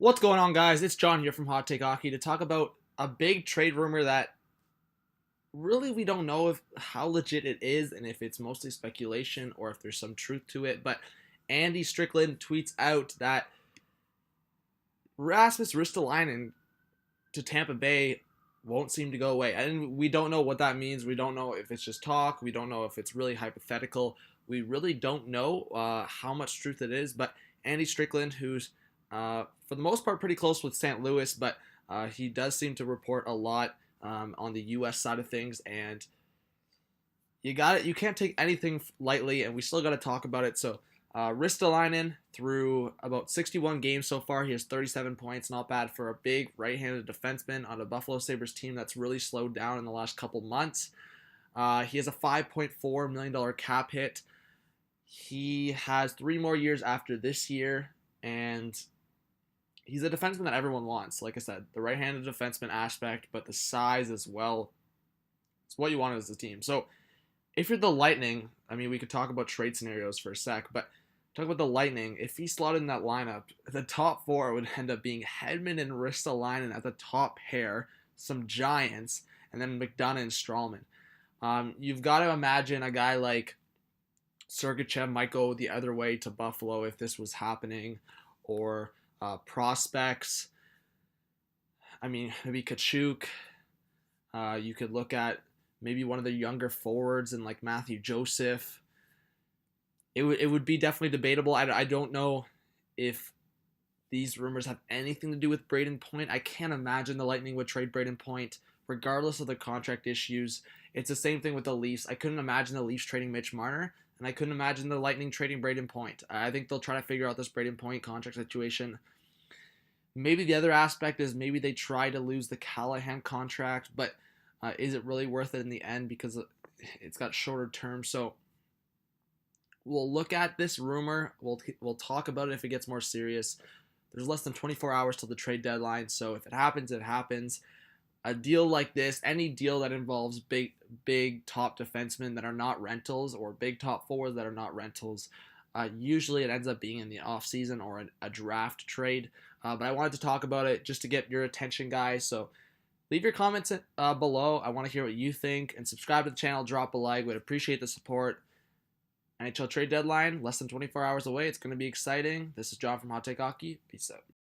What's going on, guys? It's John here from Hot Take Hockey to talk about a big trade rumor that really we don't know if how legit it is and if it's mostly speculation or if there's some truth to it. But Andy Strickland tweets out that Rasmus Ristolainen to Tampa Bay won't seem to go away, and we don't know what that means. We don't know if it's just talk. We don't know if it's really hypothetical. We really don't know how much truth it is. But Andy Strickland, who's for the most part pretty close with St. Louis, but he does seem to report a lot on the U.S. side of things, and you got it. You can't take anything lightly, and we still got to talk about it. So Ristolainen, through about 61 games so far, he has 37 points. Not bad for a big right-handed defenseman on a Buffalo Sabres team that's really slowed down in the last couple months. He has a $5.4 million cap hit. He has 3 more years after this year, and he's a defenseman that everyone wants. Like I said, the right-handed defenseman aspect, but the size as well. It's what you want as a team. So if you're the Lightning, I mean, we could talk about trade scenarios for a sec, but talk about the Lightning. If he slotted in that lineup, the top 4 would end up being Hedman and Ristolainen at the top pair, some giants, and then McDonough and Strawman. You've got to imagine a guy like Sergachev might go the other way to Buffalo if this was happening, or prospects. I mean, maybe Kachuk. You could look at maybe one of the younger forwards and like Matthew Joseph. It would be definitely debatable. I don't know if these rumors have anything to do with Braden Point. I can't imagine the Lightning would trade Braden Point regardless of the contract issues. It's the same thing with the Leafs. I couldn't imagine the Leafs trading Mitch Marner, and I couldn't imagine the Lightning trading Braden Point. I think they'll try to figure out this Braden Point contract situation. Maybe the other aspect is maybe they try to lose the Callahan contract, but is it really worth it in the end because it's got shorter terms? So we'll look at this rumor. We'll talk about it if it gets more serious. There's less than 24 hours till the trade deadline, so if it happens, it happens. A deal like this, any deal that involves big top defensemen that are not rentals or big top forwards that are not rentals, usually it ends up being in the offseason or a draft trade. But I wanted to talk about it just to get your attention, guys. So leave your comments below. I want to hear what you think, and subscribe to the channel. Drop a like. Would appreciate the support. NHL trade deadline, less than 24 hours away. It's going to be exciting. This is John from Hot Take Hockey. Peace out.